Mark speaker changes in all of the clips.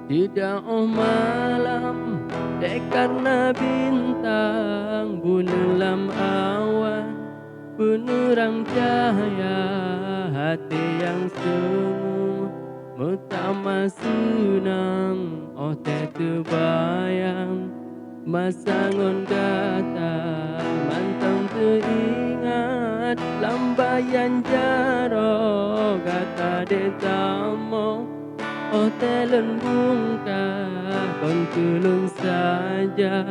Speaker 1: Tidak malam dek karena bintang bunulam awan penerang cahaya hati yang semu mutama sunang oh terbayang masangon kata mantang teringat lambayan jaro kata detamo oh telon bungka kon tulung saja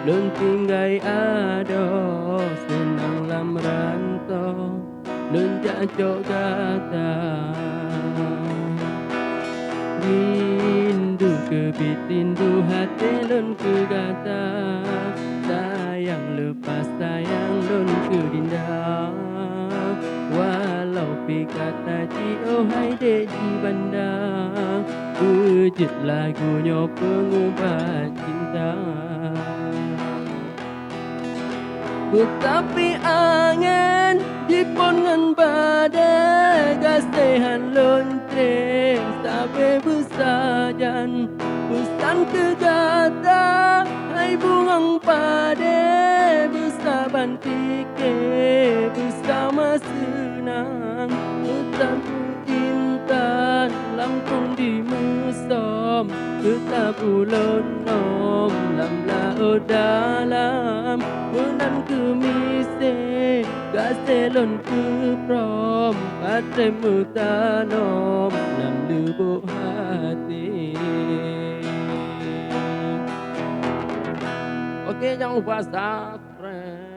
Speaker 1: lun tinggai ado senang lam ranto lun jajok kata rindu kebit rindu hati lun ke kata sayang lepas sayang lun ke dinda walau pikata ji oh hai de ji bandang wujud lagunya pengubah cinta. Tetapi angin dipongan badai kasihan lonceng sampai bersajan busan kegata hai bungang pade bersaban fikir bersama senang tetapi intan lampung di musom tetap ulon nom lam lao dalam bulan kemise gaselon ke prom katemu tanom lam lubuk hati. Okey, jangan lupa subscribe.